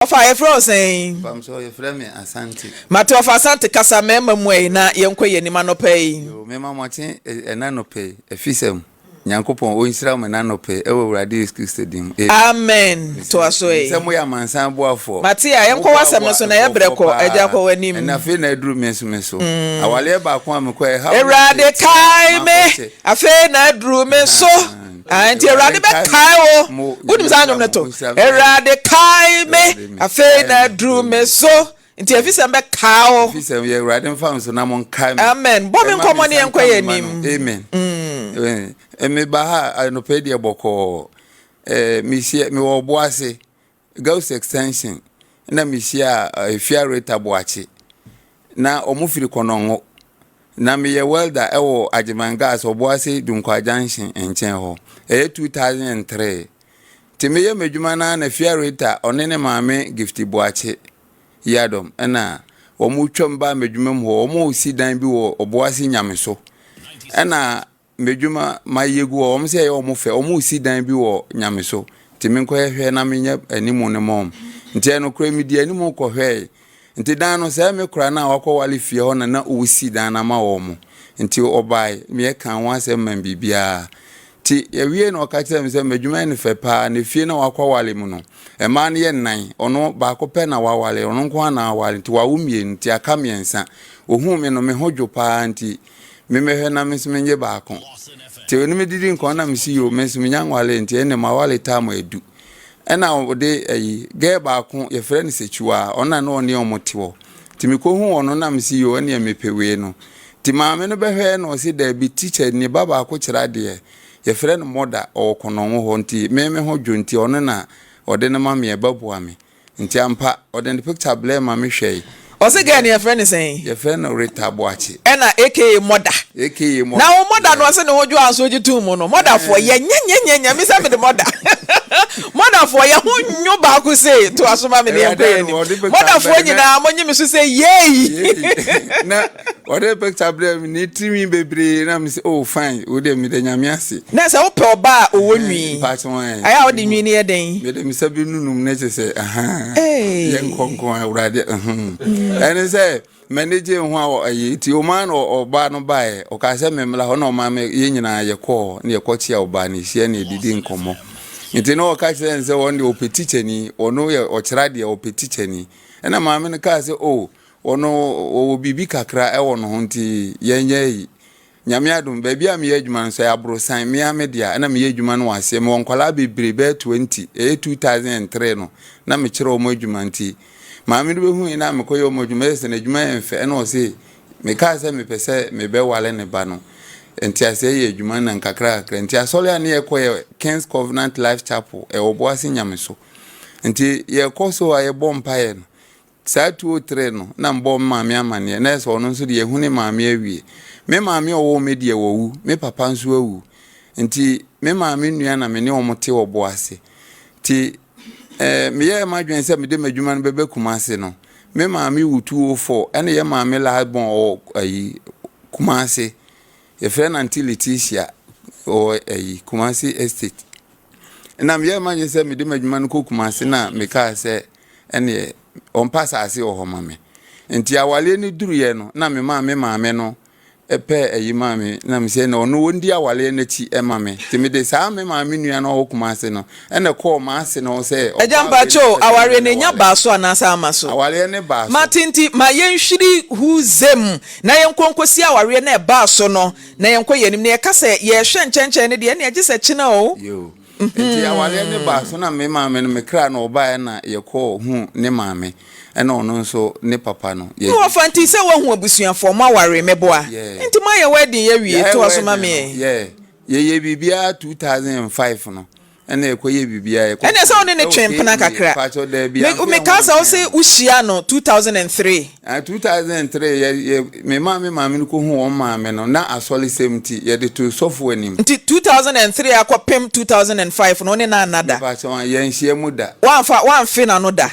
Ofa ye fro sen. Pam so ye frɛ me Asante. Mate ofa Asante kasa mema muai na yenko ye ni manopɛ. Yo mema mote enanopɛ Afisem. Nyankopɔn onsira me nanopɛ ewo Awurade Kristo dim. Amen. To aso e. Se mo ya mansan boafo. Mate ya yenko wasɛm no so na ye brɛkɔ agya kɔ wanim. Na fe na aduru me so. Awale ba ko am kɔ e ha. Awurade kai me. Afe na aduru me so. Anti Awurade be kai wo. Wodim sa anyom ne to. Awurade kai me. Afe na aduru me so. Nti Afisem be kai wo. Afisem ye Awurade mfam so na mon kai me. Amen. Bo me nkomo ne yenko ye nim. Amen. Me ba ha anope de boko me wo boase Ghost extension na me shia fiareta boache na omufiri konongo na me ye welder ewo ajimangas oboase dunkwa junction enchen ho 2003 ti me ye medwuma na fiareta onene maame gifti boache yadom na omu twamba medwuma mu ho omu sidan bi wo oboase nyameso na medwuma mayegu o se ye omufe omu sidan bi wo nyameso ti me hwe na menya animu ne mom nti eno kra mi di animu ko hwe nti dan no se me kra na wakọ wale fie ho na o sidan na ma wo mu nti obai me kan wa se man bibia ti ewie na okache me se medwuma ne fe pa ne fie na wakọ wale mu no e ma ne ye nan ono ba ko pe na wa wale ono nko na wale nti wa wumie nti aka miensa ohun me no me hojo pa nti me hwe na me se menye ba ko ti oni me didi nko na me si yo me se menya nwale nti ene ma wale ta ma edu ena ode ayi ge ba ko ye frɛ ne sechuwa ona na oni omotiwo ti me ko hu ono na me si yo ene mepewe no ti maame no behwe na o si da bi teacher ni baba ko kira de ye frɛ no moda o kono ho nti me ho dwonti ono na ode na ma me babu ame nti ampa ode ne picture blame ma me hwei o se ge ne ye frɛ ne sen ye frɛ no Rita Boache ena aka moda na o moda no se ne ho dwo anso gitu mu no moda fo ye nyenya mi se me de moda moda fo ye ho nyu ba ku se to asoma me de ye ni moda fo nyina monyi mi so se yei na ode picture blame ni trimi bebre na me se oh fine o de mi de nyame ase na se wo pe oba o wonwi aya o de nwi ne ye den me de mi se bi nunum ne se aha ye nkonkon Awurade ene se manage ho ayi ti o man oba no bae o ka se memla ho no ma me ye nyina ye ko ne ye ko chia oba ne hie ne didi nkomo nti no o ka se nse won de opeticheni ono ye o kira de opeticheni ena ma me ne ka se o ono o bibi kakra e wono ho nti yenye yi nyame adum ba bia me ye adwuma nso ya brosan me amedia ena me ye adwuma no wase me wonkwala bebre be 2003 no na me kira o mo adwuma nti maame no behu ina me koyo modwuma ese na adwuma enfe na o se me ka se me pese me be wale ne ba no enti ase ye adwuma na nkakra nti asole ane ye koye King's Covenant Life Chapel e oboase nyameso nti ye koso aye bompae no saa 203 no na mbo maame amane na eso no nso de ye hune maame awie me maame owo me de wowu me papa nso awu nti me maame nua na me ne omote oboase ti me ye madwen se me de madwuma no bebe kumase no me maame wutu ofo ene ye maame la bon o ayi kumase ye frɛ na Leticia o ayi kumase estate na me ye madwen se me de madwuma no ko kumase na me ka se ene on passa ase o ho mame nti awale ni duru ye no na me maame no epe ayi maame na me se na ono wondi awale na chi emame ti me de saa me maame nua no hokumase no ene ko ma ase no se ejamba cho aware ne nya ba so anasa amaso awale ne ba so matinti ma yenhwiri huzem na yenkonkosi aware na ba so no na yenko yenim na yeka se ye hwe nchenchen ne de ne age se china o yo nti awale ne ba so na me maame no me kra na oba na ye ko hu ne maame ena ono nso ne papa no ye wo fanti se wo hu abusuafo ma ware meboa nti ma ye wedding ye wie to asoma me ye bibia 2005 no ena ekoye bibia ye ena se one ne twempena kakra me ka sa wo se uhyia no 2003 2003 me maame no ko hu o maame no na asole semti ye de to sofo anim nti 2003 akopem 2005 no ne na anada ba so ye nhie mu da wan fe na no da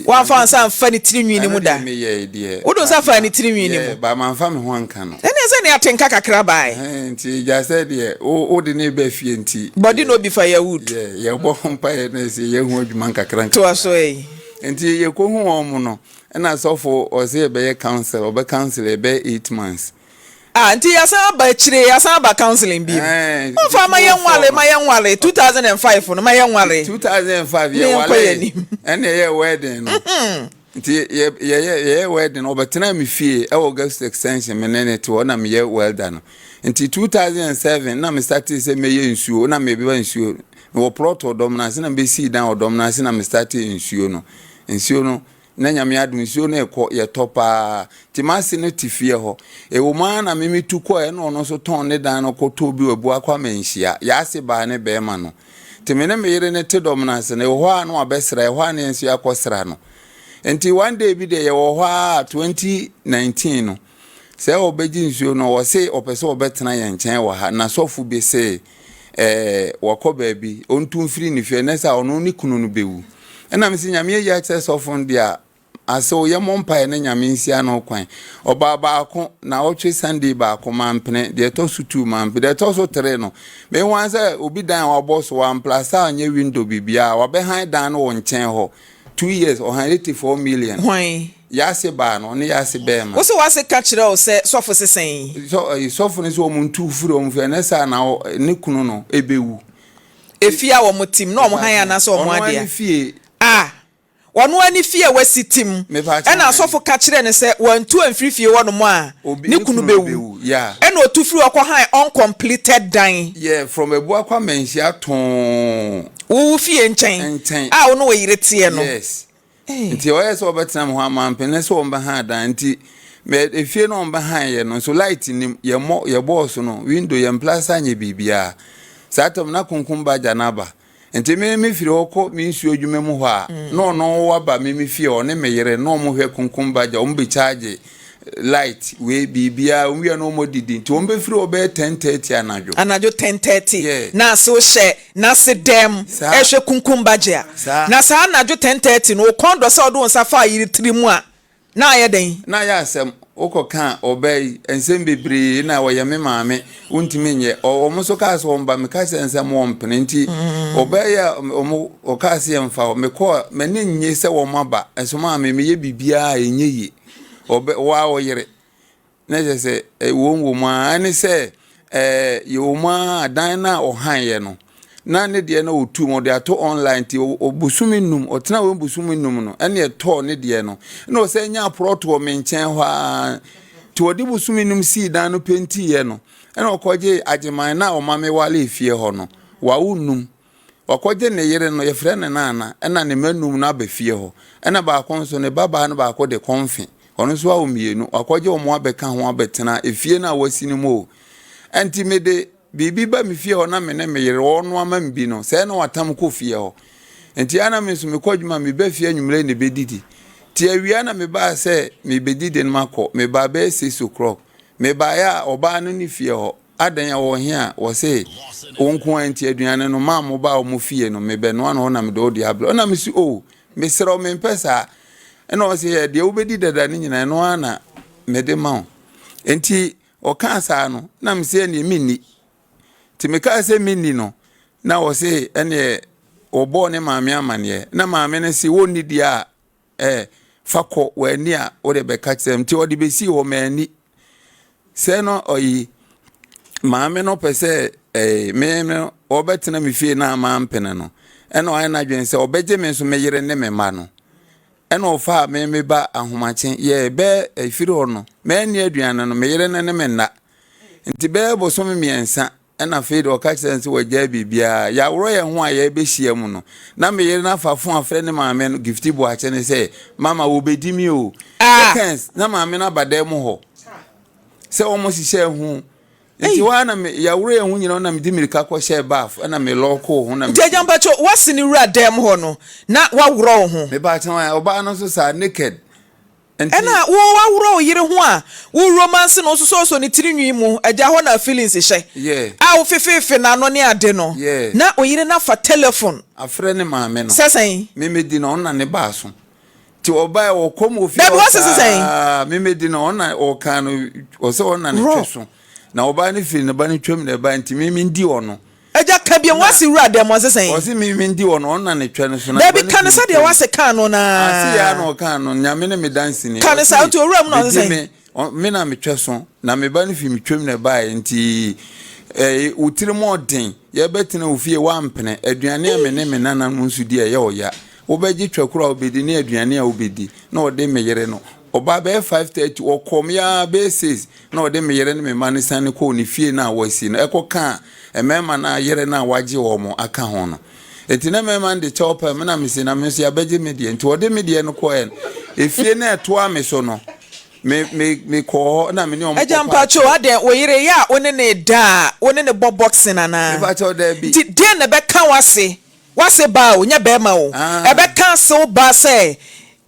wan fa ansa fa ni tirinwi ni mu da wo do sa fa ni tirinwi ni mu ba man fa me ho anka no ene se ne atenka kakra bai nti ja said ye o de ne ba fie nti body no be firewood ye bo mpa ye na se ye hu adwuma kakra to aso Enti ye ko hu omo no na sofo o se be council obe council be 8 months. Nti yasan ba chire yasan ba counseling bi. O fa ma yenwale 2005 no ma yenwale. 2005 ye wale. Ene ye wedding no. Nti ye wedding obetena me fie e August extension menene to na me ye well done. Nti 2007 na me start say me ye nsuo na me be nsuo. Me plot odom na se na be see down odom na se na me start nsuo no. Nsuo no na nyame adum nsuo na ekọ ye topa ti mase no tifie ho e wo ma na mimi tukọ e no so ton ne dan no kọtọ bi obu akwa manhia ya se ba ne be ma no ti me ne me yire ne te dom na se ne ho a no abesra e ho a ne nsuo akọsra no enti one day bi de ye wo ho a 2019 no se obeji nsuo no wo se opese obetena ye nchen wo ha na sofu bi se wakọ ba bi ontu mfiri ni fie ne sa ono ni kunu no bewu ena me se nyame ye access of ndia aso ye mompa ne nyame nsia no kwan oba ba ko na otwe Sunday ba ko mampene de to su 2 mampe de to so 3 no me wan say obi dan wa boss wan plus anye window bibia wa be han dan no nchen ho 2 years or 184 million hwan ya se ba no ne ya se be ma wo se wa se ka kire o se sofo sesen so ne so omuntu furu omfe ne sa na ne kunu no ebewu efia wo motim na o mo han ya na so o mo adia wonu ani fie wasitim ena asofo ka kire ne se wantu amfirifie wono mo a ne kunu bewu ena otufiri okọ han uncompleted dan from ebu akwa manhia ton wo fie nchen wono we yire tie no nti o yeso obetena mo amampe ne so omba han dan nti me efie no omba han ye no so light nim ye boss no window ye place anye bibia satom na kunkumba janaba enti me firi hoko me nsuo dwuma mu ho a no waba me fie o ne meyere no mo hwe kunkumba ja o mbe charge light we bibia we no mo didi nti o mbe firi obe 10:30 anajo 10:30 na so she na se dem ehwe kunkumba ja na sa anajo 10:30 no kondo se odo nsa fa yiri trimu a na aye den na ya asem okoka obey ensem bebre na wo yeme maame untimi nye omuso ka so mba me ka ensem wo mpene nti obey ya oka se mfa me ko mani nye se wo maba enso maame me ye bibia enye yi obe wa oyere na je se wo ma ani se yo ma dan na ohan ye no na ne de na otu mo de ato online ti obusumi num otena we busumi num no ene eto ne de no na o se nya proto me nchen hwa ti odi busumi num si dan no penti ye no ene okoje ageman na o mame wale efie ho no wa unum okoje ne yere no ye frɛ ne na ena ne manum na ba fie ho ena ba konso ne baba no ba ko de konfi ono so a omienu okoje o mo abeka ho abetena efie na wasini mo enti me de bibi ba mi fie ho na me ne me yere ono ama mbi no se na watam ko fie ho enti ana me so me kodwuma me ba fie anwumre ne bedidi ti awia na me ba se me bedidi no makọ me ba be 6 o'clock me ba ya oba no ni fie ho adan ya wo hia wo se onko enti aduane no ma mo ba o mo fie no me be no ana ho na me do diablo na me si me sero me mpesa ena o se de obedi dada ni nyina no ana me de ma enti o kan sa no na me se ni minni ti me ka se minni no na o se ene obo ne maame amane na maame ne se woni dia fako wani a o de be ka tsem ti o de be si wo mani se no oyi maame no pese me obetena me fie na ma mpene no ena o na dwen se obeje me so me yere ne me ma no ena ofa me ba ahomache ye be efiri ho no me ni aduane no me yere ne me na nti be bo so me miensa ena fe de o ka sense wagya bibia ya woro ye ho a ye be hia mu no na me yere na afafo afre ne maame no gifti bo ache ne se mama wo bedi mi o seconds na maame na bada mu ho se o mo sise hu nti wana me ya woro ye hu nyina na me di mirika ko share baf na me loko ho na me nti jambacho wasini wura dem ho no na wa woro ho me ba chen oba no so sa naked ena wo wa woro yire ho a wo romance no so ni tirinwi mu agya ho na feelings hye a wo fefefe na no ne ade no na oyire na fa telephone afre ne maame no sesen me medi no na ne ba so ti oba wo kom ofi me medi no na o kan no o se ona ne tweso na oba ne feel ne ba ne twem ne ba nti me ndi ono Eja ka bi wasi wura dem won sesen. O si mi ndi ono na ne twa ne so na. Da bi kan sa de wasi kan no na. Asi ya no kan no nyame ne me dance ni. Kan sa to wura mu no sesen. Me na me twa so na me ba ne fi me twam na ba nti utiri modern ye betina ofie wampene aduane a me ne me nana no nsu di ye oya wo beji twakura obedi ne aduane a obedi na ode meyere no oba be 5:30 okom ya basis na ode meyere ne me mane sane ko ni fie na wasi no ekoka emema na yere na waje wo mo aka ho no enti na mema de chopa me na me se na me so ya beji medie enti ode medie no ko en efie na eto ame so no me ko na me ne omo eja mpacho ade oyire ya one ne da one ne bob boxing ana me pacho da bi ti den ne be kan wase ba o nya be ma o e be kan so ba say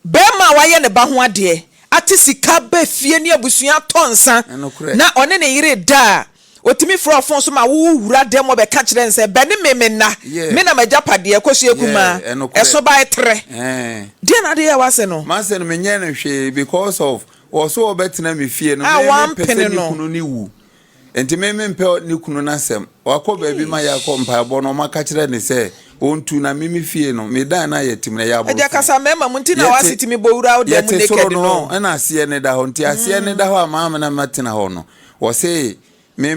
be ma wa ye ne ba ho ade ati sika ba fie ne abusua tonsa na one ne yire da otimi fro fon so ma wo wura dem mo be ka kire nse be ne me na me na majapade e koso ekuma eso ba etre den ade ya wase no ma se no me nya no hwe because of also obetina me fie no me pese ni kunu ni wu enti me mpe ni kunu na sem wakọ baabi ma ya kọ mpaabo no maka kire ne se ontu na me fie no me dan na yetim na ya bo eja kasa mema munti na wasitimi bowura o dem naked no na ase ne da ho nti ase ne da ho ama na matina ho no wo se me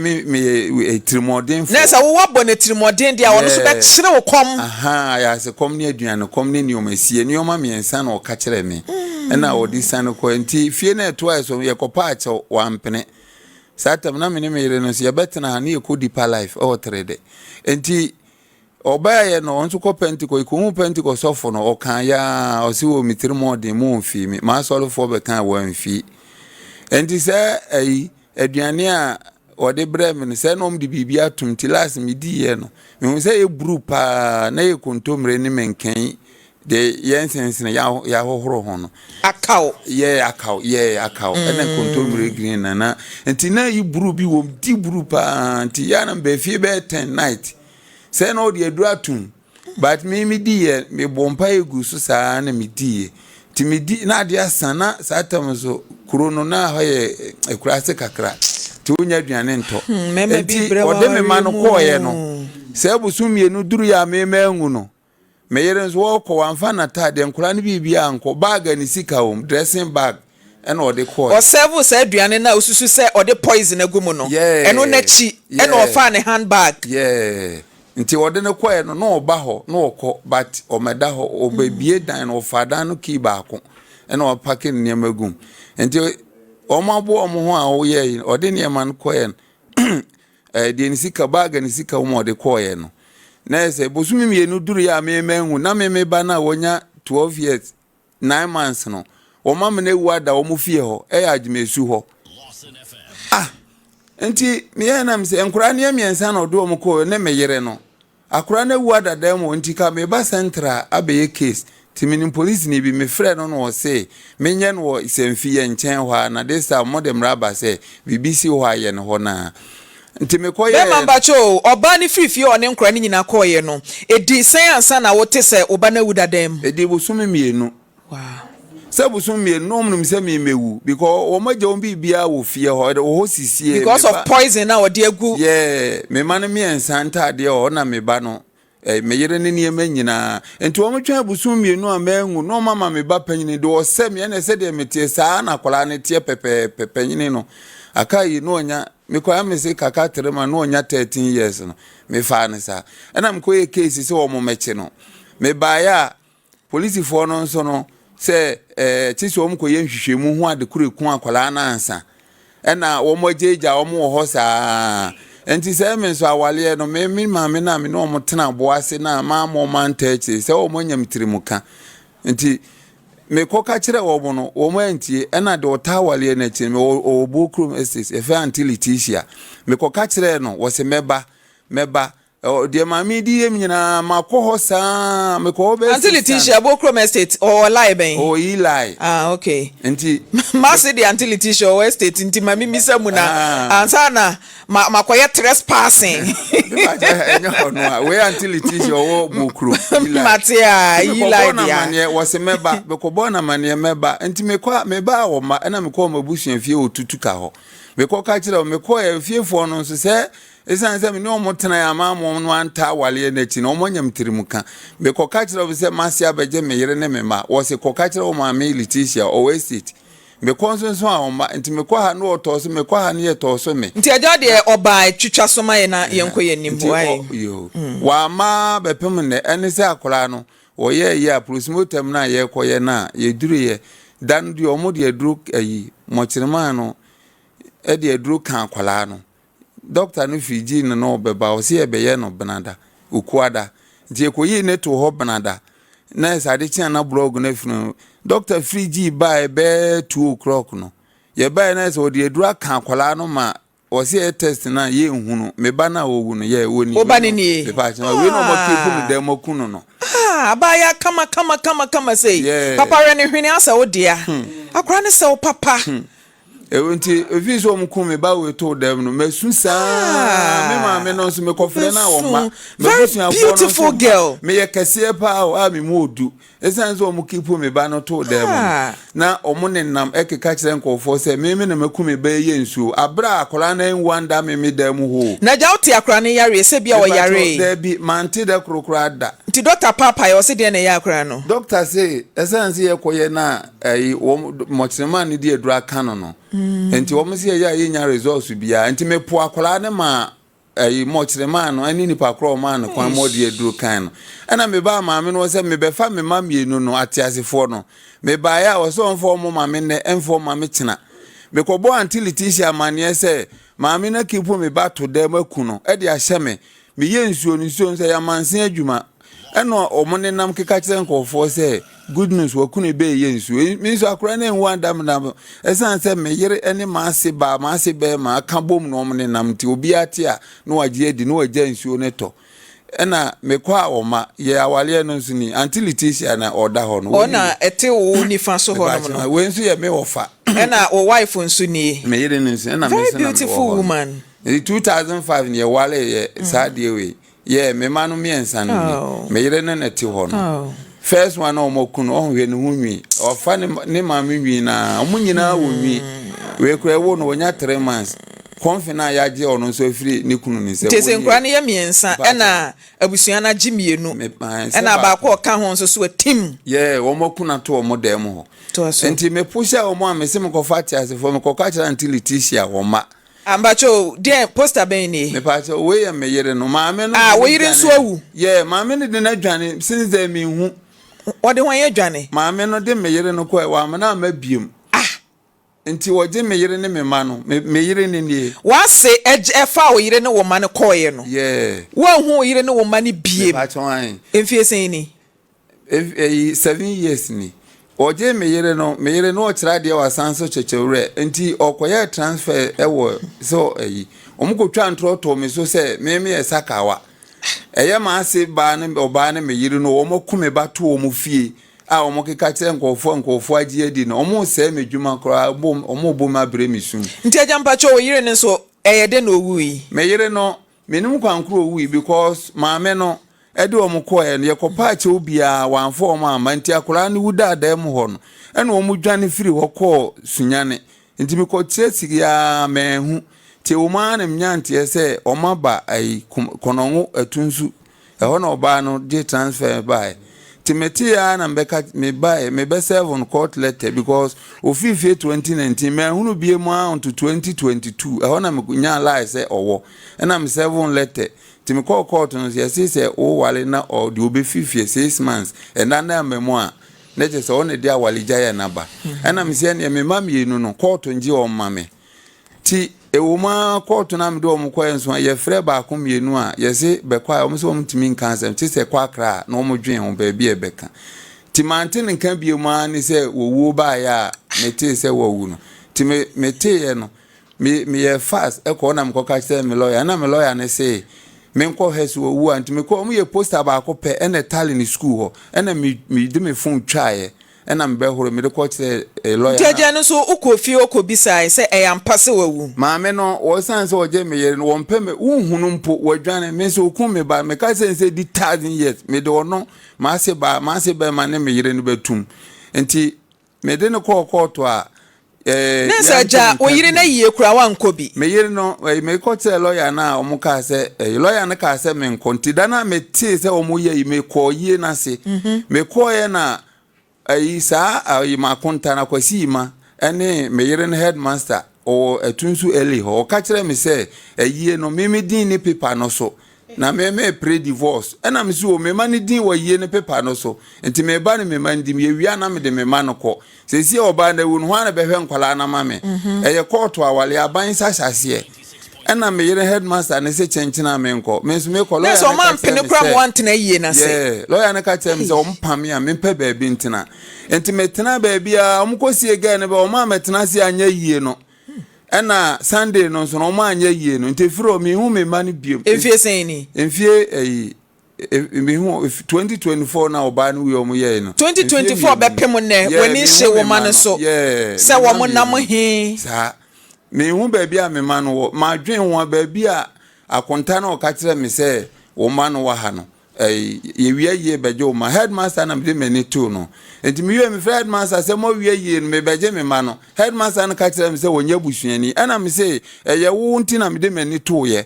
trimodin fo nesa wo wabo ne trimodin dia wono so be kire wo kom ya se kom ne aduane kom ne ni o masie ni o ma miensa na o ka kire me na odi san ko nti fie na eto aso ye kopa ache wampene satam na me ne mere no se ye betena na ye ko deeper life o trede nti obaye no nso ko pentiko ko hu pentiko sofo no o kan ya o si wo mitiri modin mu mfi mi ma solo fo be kan wa mfi nti se aduane a ode brem ne se no mdi bibia tum ti last mi di ye no me se e group na ye kontomre ni menkan de yensense ya hohoro ho no akaw ene kontomre green na nti na yi group bi wo di group nti ya na be fie be 10 night se no de adu atum but me di ye me bompa egu so saa na me di ti me di na de asana satam so krono na ho ye ekurase kakra ti onya aduane nto enti ode me ma no ko ye no se busumie no duru ya me mangu no me yere nso wo ko wanfa na tade nkura ne bibia anko bag ani sika hom dressing bag ena ode ko o serve se aduane na osusu se ode poison agumu no eno na chi ena ofa ne handbag nti ode ne ko ye no na oba ho na okọ but o meda ho obabie dan no fada no ki ba ko ena o pack ne magum nti o mabo o mo ho a o ye ode ne man ko ye de ni sika bag ni sika o mo ode ko ye no na ese bosumi mienu duru ya memenhu na ba na wonya 12 years 9 months no o mama na ewuada o mu fie ho e ya admesu ho enti me na mse enkura ne amiensa na odo mo ko ne meyere no akura na ewuada da mo enti ka me ba central abeye case timini police ni bi me frɛ no no say menye no isemfi ye nchen ho na this time modem raba say BBC ho aye no ho na nti me koye be mambacho oba ni frifie one nkra ni nyina koye no edi sen ansa na wote se oba na wudadam edi bosumi mienu wow se bosumi mienu no mnum se me mewu because o maje on bibia wo fie ho ho sisie because of poison na odi agu me man me ensa ntade o na me ba no me yere ne niema nyina enti o mtwa bosumi mienu a mangu no mama me ba panyini de o se me na se de metie saa na kola ne tie pepe panyini no akai no nya me kwa me se kaka trema no nya 13 years no me fa ne sa na me koye case se o mo meche no me ba ya police fo no nso no se tisi o mo koye nhwehwemu ho ade kureku akola na ansa na o mo jeja o mo ho sa enti se me so awale no me maame na me no mo tena boase na ma mo man tachi se o mo nyam tirimuka enti me koka kire wo no wo mantie na de otawale na chi me obokrum estate efe until Letitia me koka kire no wo se meba de mami di yem nyina makoho sa me ko be until Letitia obokrum estate or lie ben Eli okay enti masse de until Letitia or estate enti mami misamu na ansa na makoye trespassing no we until Letitia wo bokrum matia Eli dia wo se meba be ko bona mane meba enti me kwa meba wo ma na me ko mabusuan fie otutu ka ho me ko ka kire me ko e fiefo no so se esan se me no mo tena ya ma mo no anta wale na chi no mo nyam tirimuka be ko ka kire wo se mase abeje me yere ne me ma wo se ko ka kire wo ma me Leticia o estate me konso a oma nti me kwa ha no otoso me kwa ha ne etoso me nti ajo de oba twitwa so ma ye na yenkoye nimbuai yo wa ma bepem ne ene se akora no wo ye ya prosmotem na ye koye na ye duruye dan di omo de duru ayi mo kirema no e de duru kan akwala no doctor no fiji no beba o se ebe ye no benada ukuada nti ekoyi ne to ho benada na sade chia na blog na funu doctor fiji ba ebe 2 o'clock no ye ba na so de duru kan akwala no ma o se test na ye nhunu me ba na owu no ye woni obani ni be pa chia we no mo kepu no dem okunu no abaya kama say papa rene hwene asa wo dia akora ne se wo papa enti ofisi omkume ba we to dem no mesusa me ma me no so me kofre na wo ma very beautiful girl me ye kese pa o me mu odu esanze omkipu me ba no to dem na omune nam ekeka kire nkofo se me na mekume ba ye nsu abra akora na nwanda me dem ho na jauti akora ne yare se bia wo yare there be mante de krokra da nti doctor papa yo se de na ya akora no doctor say esanze ye koye na mo kirema ne de adura kano no enti wo mse ya yenya results bia enti me po akola ne ma mo kirema no ani ni pakro ma no kwan mo de aduru kan no ana me ba ma me no se me be fa me ma mienu no atiasefo no me ba ya wo so mfo mo ma me ne emfo ma me kina me ko bo anti Leticia mane se ma me na kipu me ba to dem aku no e de ahye me ye nsuo nsuo se ya manse adwuma eno omone nam keka kire nkofo se good news wakune be ye nsuo me nso akora na enwa ndam na esan se me yere ene ma se be ma ka bom no omone nam ti obi ate a no wagye edi no wagye nsuo ne to ena me kwa oma ye awale no nso ni anti Leticia na oda ho no ona ete wo nifa so ho no we nso ye me ofa ena o wife nso ni me yere nso ena me se na beautiful woman 2005 ni ye wale ye sadie we ye me manu miensa no me yere na ti ho no first one omokunu ohwe ne hunwi ofa ne maame wi na omunyina wo wi we kura wo no wonya 3 months confina ya je ono so firi ne kunu ni se tese nkura ne ye miensa ena abusua na gimienu ena ba ko ka ho so so tim ye omokuna to omodem ho enti me pusha omo amese me ko fati asefo me ko ka kira anti Leticia woma ambacho de poster ben ni me pa che we ye me yere no maame no we yere nso awu ye maame ne de na dwane since they me hu o de hwan ye dwane maame no de me yere no ko wa amana ma biem nti woje me yere ne me ma no me yere ne nie wa se efa o yere ne wo ma ne koye no ye wo hu o yere ne wo ma ne biem pa che wan enfie sen ni 7 years ni oje me yere no okira de wa sanso chechewre nti okoye transfer ewo so omukotwa ntro to me so se me esakawa eye ma ase ba ne oba ne me yiri no omokume ba to omufie a omokeka kire nkofo agye adi no omo se medwuma kora omo bom abre misu nti ajampa cho yiri ne so de no owui me yiri no menum kwankro owui because maame no ede omokoe no yekopa che obia wanfo omo amanti akora ne wuda adam ho no ene omudwane firi hokọ sunyane nti me ko tiesi ya mehu ti umane mnyante se omaba ai konongo atunsu eho na oba no de transfer by timeti ya na mbeka me buy me be 7 court letter because ofifie 2019 me hunu bie mu on to 2022 eho na me nya lie se owo na me 7 letter timi call court no se o wale na o de obe fifie 6 months na memo a na je se o ne dia wale jaya na ba na me se ne me mamienu no court nji o mame ti ewoma court na me do omkwa enso ye frɛ ba ko mienu a ye se be kwa o so omtimi nkansem ti se kwa kra na omdwen ho ba bi ebeka ti mantin nkan biemu a ni se wowu ba ya me ti se wowu no ti me ti ye no me ye fast e ko na me ko ka se me lawyer na me lawyer ne se me nko hesu wowu anti me ko mo ye poster ba ko pe ene tali ni school ho ene me de me phone twae ena mbe horo me de ko che lawyer teje no so ukofi okobisa se eyampase wawu maame no wo san se oje me yere no wo mpe me unhunu mpo wadwane me so ku me ba me ka se di 1000 years me de ono ma se ba ma ne me yere no betum enti me de no ko to a Nessa ja oyire na yie kura wa nkobi. Me yire no me ko tell lawyer na omo ka say lawyer na ka say me nkonti da na me tie say omo ye me ko yie na se. Me ko ye na sa ayi makonta na kwasi ma ene me yire no headmaster o etunsu eli ho ka kire me say yie no me din ni paper no so. Na me pre divorce ena me so me ma ni din wa yie ne paper no so enti me ba ne me ma ndim ye wia na me de me ma no ko se si oba na wu no ha na be hwe nkwala na ma me eye court awale aban sa sase ena me yire headmaster ne se chenchina me nko me so me ko lawyer so man pene kra mo antena yie na se yeah lawyer na ka chem se o mpam ya me mpa ba bi ntena enti me tena ba bi a o mkosi ega ne ba o ma metena se anya yie no ena Sunday no so no ma anya yie no nte firo me hu me ma ne biem enfie sen ni enfie me hu 2024 na oba no we omo ye no 2024 be pem ne wani hye wo ma ne so se wo mo nam he sa me hu ba bi a me ma no ma dwen ho ba bi a akonta na o ka kire me se wo ma no wa ha no ye wie ye beje o ma headmaster na me mani tu no enti me wie me headmaster se mo wie ye me beje me ma no headmaster na ka kire me se wonya busuani ana me se ye wo nti na me mani tu ye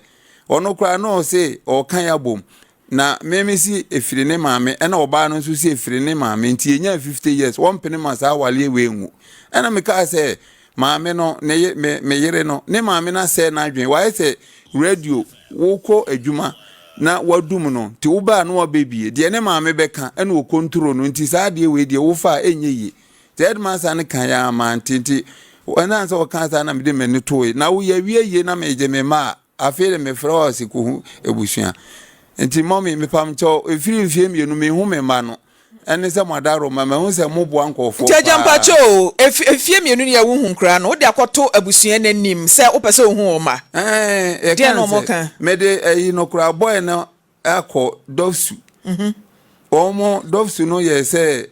ono kra no se o kan ya bom na me si efiri ne maame ena oba no so si efiri ne maame nti enya 50 years won pene ma sa wale we nwu ena me ka se maame no ne me yere no ne maame na se na adwen wa se radio wo adwuma na wadum no ti wo ba no wa bebie de ne maame beka ena wo control no nti sa de we de wo fa enye yi headmaster ne kan ya ma ntinti wana so kan sa na me de mani toy na wo ya wie na me je me ma afere me fro asiku ebusua enti mommy me pamcho efiri mfie mienu me hu me ma no ene se madaro ma hu se mobo ankofo jaja mpacho efie mienu ne ya wu hu nkra no wo de akoto abusua nanim se wo pese wo hu o ma de no mo kan me de no kra boy no akọ dofsu omo dofsu no ye se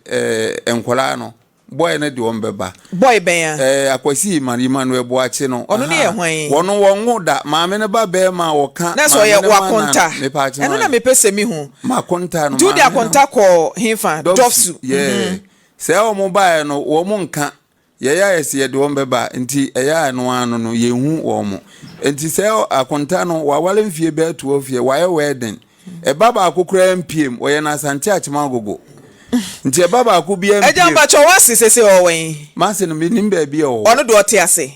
enkola no boy na de won beba boy ben ya akwasi Emmanuel Boache no ono ne ye hwan wono won da maame ne ba be ma wo kan na so ye wakonta eno na me pese mi hu makonta no Jude akonta ko hinfa dofsu yeah se o mo ba no wo mo nka ye ya ese ye de won beba nti eya no anu no ye hu wo mo nti se akonta no wa wale mfie be to ofie wa ye wedding baba akokura mpiem wo ye na Asante Achima gogo nti baba akubia mpiem ejamba cho wase sese owen mase no menim ba bia o ono do te ase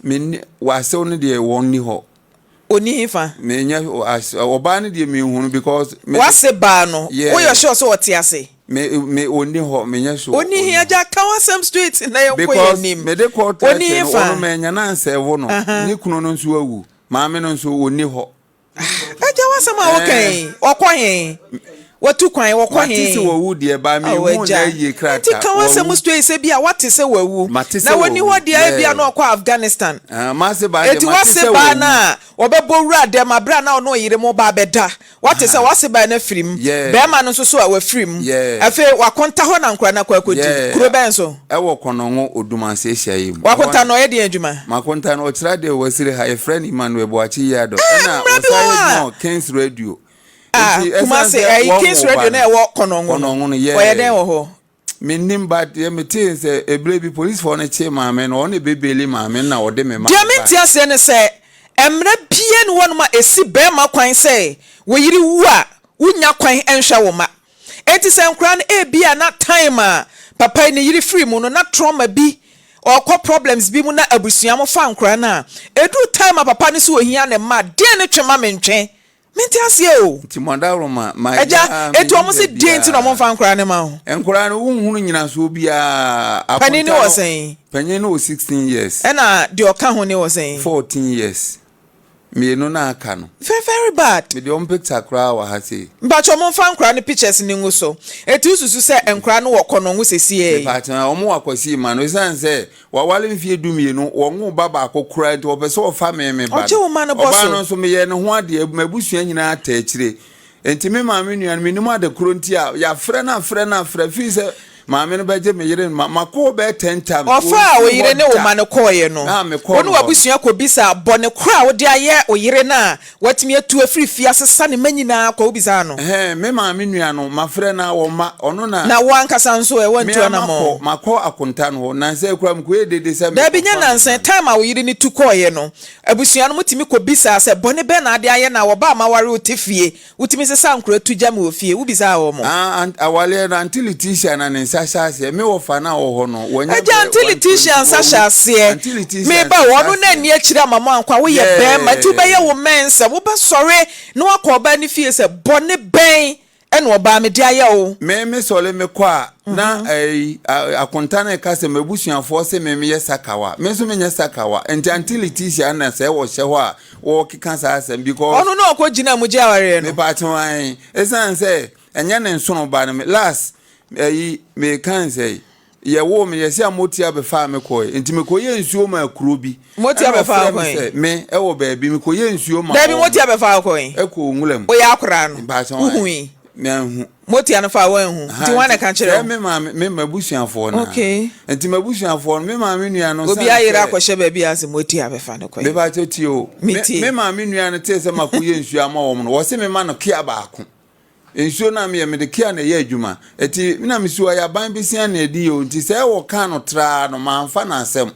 men wase ono de wonni ho oni hinfa menya oba ne de me hunu because wase ba no wo yo sure so te ase me oni ho menya so oni hin aja kan wasem street na ye because nim me de court ono menya na nsewo no ni kunu no nso awu maame no nso oni ho aja wasem a okay okwohen watu kwan wokọ he matise wawu de ba me hu na ye krata ti kan wasem street se bia watise wawu na woni ho de bia na okọ Afghanistan mase ba de matise ba na obebo wura de mabra na ono yire mo ba beda watise wase ba na firim be ma no so a wa firim afi wakonta ho na nkura na kwa kodi kuro ben so e wo konongo odumanse hia mu wakonta no ye de adwuma makonta no okira de wasire ha e friend Emmanuel Boache yado na osai no Kings Radio kuma say Kings Radio na e wo konongo no oye den wo ho menim bad ye meti say ebrebi police for na che maame no one bebeli maame na ode me ma dia meti ase ne say emre pie no wonu ma esi be ma kwan say wo yiri wu a wunya kwan enhwa wo ma enti say nkran e bia na time a papa ne yiri free mu no na trauma bi okọ problems bi mu na abusua mo fa nkran na edu time a papa ne so ohia ne ma de ne twema mentwen menti ase o ti mondaro ma eja etu omo se denti no mo fa nkra ne ma ho nkra no hunhunu nyina so bia pani ne wo sen pani no 16 years na de oka ho ne wo sen 14 years me no na aka no very bad me de on picture kra wa ha se mba cho mo fa nkra ne pictures ne ngu so etu susu se nkra no wo kono ngu sesie ba ta omo akwasi ma no san se wa wale mfie dumie no wo ngu baba akokura nti wo pese wo fa me ba oje wo ma no boso oba no so me ye ne ho ade mabusua nyina ata akire enti me ma me nuan me num ade kuro nti a ya frɛ fi se maame no beje me yire mako be 10 times ofa oyire ne wo ma ne koye no wonu wabusua ko bisa bone kora wo de aye oyire na watimi atu afiri fi asesa ne manyina ko bisa no me maame nua no mafre na wo ma ono na wo ankasa nso e wantu na mo mako akonta no na se kura mko edede se da binya na nsen time a oyire ni tu koye no abusua no mutimi ko bisa se bone be na ade aye na wo ba ma ware otifie utimi se sankura tu jam wo fie wo bisa wo mo awale na antilitician na nsashase me wo fa na wo ho no wonya antilitician nsashase me ba wonu na ni akira mama ankwa wo ye be ma tu be ye wo mensa wo ba sore no akoba ni fie se bone ben ene oba me dia ye o me sole me kwa na akonta na ka se mabusuafo se me ye sakawa me so me nya sakawa antilitician na se wo hye ho a wo kika sa asem because ono no ko gina mu gia ware no me pa twan esan se enya ne nsono ba me last me kan say ye wo me ye se amoti abefa me koy enti me koye nsuo ma akuro bi moti abefa koy me e wo ba bi me koye nsuo ma da bi moti abefa koy e ko ngulam o ya akura no uhui me hu moti anafa wa hu ti wana kan kire me mabusuafo na okay enti mabusuafo me maame nua no obi ayira akwhye ba bi ase moti abefa no koy me ba toti o me maame nua no te se makoye nsuo ama wo no wo se me ma no kia baako ensuo na me de kia na ye adwuma eti na misuwa ya ban bisia na edi yo nti se wo kan no tra no manfa na asem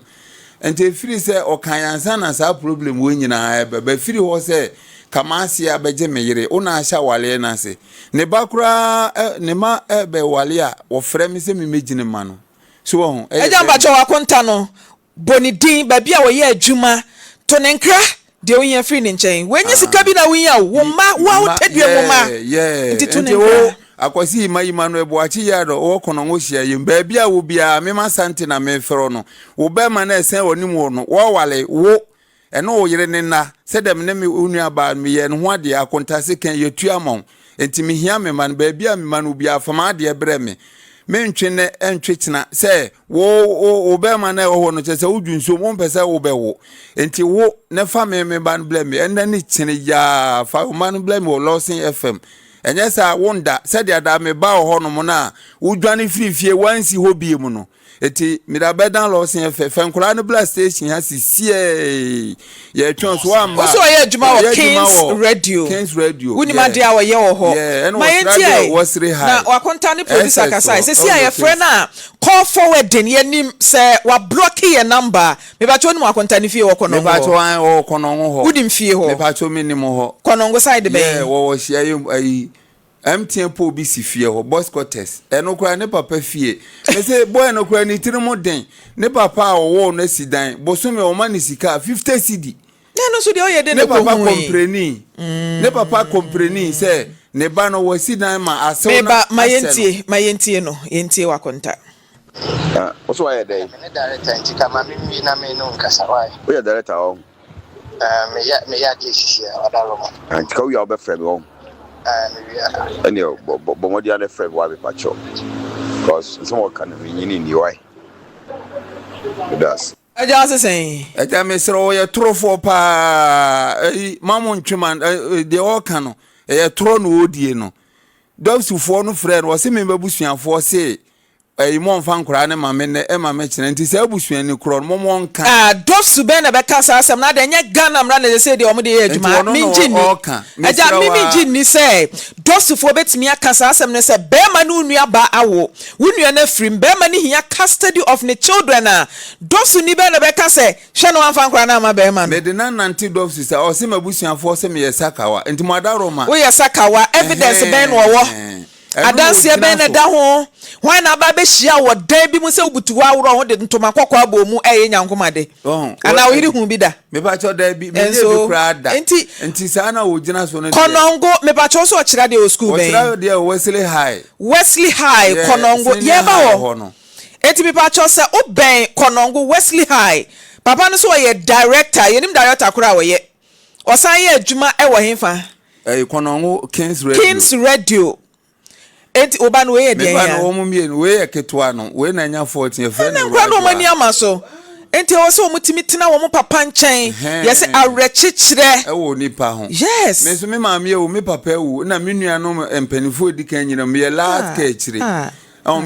enti efiri se o kan yansa na sa problem wo nyina ba firi ho se kamasi abeje meyire una asha wale na se ne bakura ne ma be wale a wo frɛ me se me megine ma no so wo eja mba cho wakonta no boni din ba bia wo ye adwuma to ne nkra de wo yen free ne nchen wenye sika bi na wo yen wo ma wo tedue wo ma nti to ne nkra akwasi mayima no ebuachi ya do wo kono ngo hia yim ba bia wo bia me ma sante na me fero no wo be ma na esen onim wo no wo wale wo eno wo yire ne na se dem ne me onua ba me ye no ho ade akontase kan yetu amon enti me hia me man ba bia me man obi afama ade bre me mentwe ne entwe tena se wo be ma na wo no chese wudwunso mo mpese wo be wo enti wo ne fa me ban blame enda ni chene ya fa man blame wo Lawson FM enye sa wonda se dia da me ba ho no mo na wudwane firifie wansi ho bie mu no eti mi da bedan Lawson FM nkura ne blast station ha sisie ye twon so amba so ye adwuma wo Kings radio wuni ma dia wo ye wo ho ma yentie na wakonta ne producer kasai se sia ye frɛ na call forward ye nim se wa block ye number me ba cho ni wakonta ne fie wo kono me ba cho an wo kono ho wudi mfie ho me ba cho mi nim ho kono side be wo hia ye MTN po bi si fie ho boss quarters eno kura ne papa fie me say boy no kura ni tirimo den ne papa wo no sidan bosome o mani sika 50 cedi no so de oye de ne papa compreni ne papa compreni say ne ba no wo sidan ma aso na ma yentie no yentie wakonta oso aye dey me director ntika ma mi na me no nkasa why we ya director o me ya Jesus ya odaro ntika we ya obefrem o any but what the other friend why be pacho because some can be in the way it does I just saying eja mesro ye trofo pa mamu ntweman de all can ye tro no odie no dofsufo no friend wo se me babusuafo se mo mfa nkora ne mame ne mame kire nti se abusuan ni kro mo mo nka dofsu be na be kasa asem na de nya Ghana mra na se de omo de adwuma minjini aja minjini se dofsu fo betimi akasa asem ne se be ma no nua ba awo wunua na frim be ma ni hia custody of the children dofsu ni be na be kasa hwe no mfa nkora na ma be ma no me de na nanti dofsu se o se mabusuafo se me yesakawa nti mo adaroma wo yesakawa evidence be no wo adanse be na da ho hwan na ba be hia wo dan bi mu se obutuwa awro ho de ntoma kwakwa abomu nyankomade ana wo yiri hu bi da me ba cho da bi me de kura da enti sa na wo gina so no konongo me ba cho so o kira de o school ben o kira de Wesley High konongo ye ba wo no enti me ba cho se o ben konongo Wesley High papa no so ye director ye nim director kura wo ye o san ye adwuma e wo hemfa konongo Kings radio enti oba no we de ya me ba no mo mienu we eketwa no we na nya 14 e friend na kwa no mani amaso enti o se o mutimi tena wo mo papa nchen ye se arechichire e wo nipa ho yes me so me maame e wo me papa e wo na me nua no empanifo edi kan nyina me last ka chire